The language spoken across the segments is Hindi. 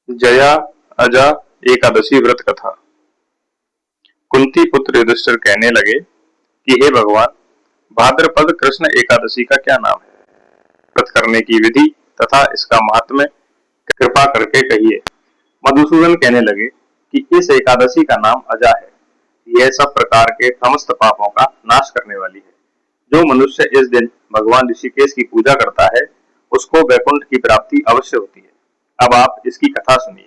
जया अजा एकादशी व्रत कथा। कुंती पुत्र युधिष्ठिर कहने लगे कि हे भगवान, भाद्रपद कृष्ण एकादशी का क्या नाम है? व्रत करने की विधि तथा इसका महात्म्य कृपा करके कहिए। मधुसूदन कहने लगे कि इस एकादशी का नाम अजा है। यह सब प्रकार के समस्त पापों का नाश करने वाली है। जो मनुष्य इस दिन भगवान ऋषिकेश की पूजा करता है, उसको वैकुंठ की प्राप्ति अवश्य होती है। अब आप इसकी कथा सुनिए।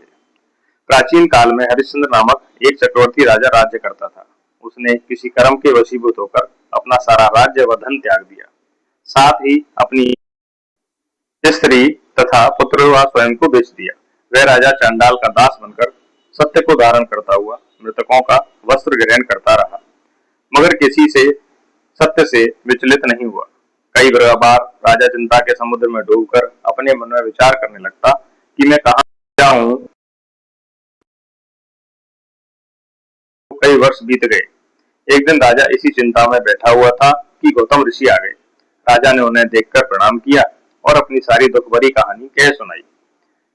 प्राचीन काल में हरिश्चंद्र नामक एक चक्रवर्ती राजा राज्य करता था। उसने किसी कर्म के वशीभूत होकर अपना सारा राज्य व धन त्याग दिया, साथ ही अपनी स्त्री तथा पुत्र व स्वयं को बेच दिया। वह राजा चांडाल का दास बनकर सत्य को धारण करता हुआ मृतकों का वस्त्र ग्रहण करता रहा, मगर किसी से सत्य से विचलित नहीं हुआ। कई बार राजा चिंता के समुद्र में डूबकर अपने मन में विचार करने लगता कि मैं कहाँ जाऊं। कई वर्ष बीत गए। एक दिन राजा इसी चिंता में बैठा हुआ था कि गौतम ऋषि आ गए। राजा ने उन्हें देखकर प्रणाम किया और अपनी सारी दुख भरी कहानी कह सुनाई।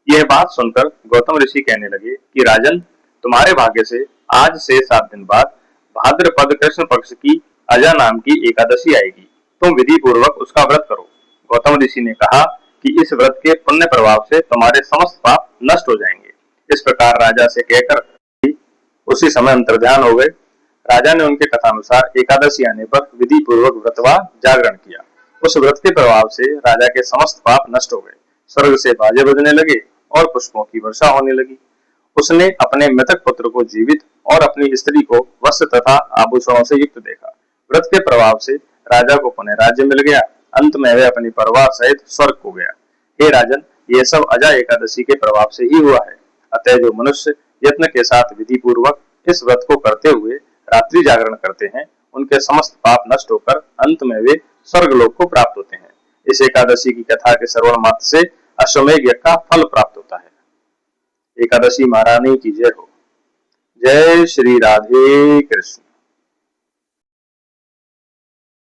यह बात सुनकर गौतम ऋषि कहने लगे कि राजन, तुम्हारे भाग्य से आज से 7 दिन बाद भाद्रपद कृष्ण पक्ष की अजा नाम की एकादशी आएगी। तुम विधि पूर्वक उसका व्रत करो। गौतम ऋषि ने कहा कि इस व्रत के पुण्य प्रभाव से तुम्हारे समस्त पाप नष्ट हो जाएंगे। इस प्रकार राजा से कहकर उसी समय अंतर्ध्यान हो गए। राजा ने उनके कथानुसार एकादशी आने पर विधि पूर्वक व्रत व जागरण किया। उस व्रत के प्रभाव से राजा के समस्त पाप नष्ट हो गए। स्वर्ग से बाजे बजने लगे और पुष्पों की वर्षा होने लगी। उसने अपने मृतक पुत्र को जीवित और अपनी स्त्री को वस्त्र तथा आभूषणों से युक्त देखा। व्रत के प्रभाव से राजा को पुनः राज्य मिल गया। अंत में वह अपने परिवार सहित स्वर्ग को गया। हे राजन, ये सब अजा एकादशी के प्रभाव से ही हुआ है। अतः जो मनुष्य यत्न के साथ विधि पूर्वक इस व्रत को करते हुए रात्रि जागरण करते हैं, उनके समस्त पाप नष्ट होकर अंत में वे स्वर्ग लोक को प्राप्त होते हैं। इस एकादशी की कथा के श्रवण मात्र से अश्वमेध यज्ञ का फल प्राप्त होता है। एकादशी महारानी की जय हो। जय श्री राधे कृष्ण।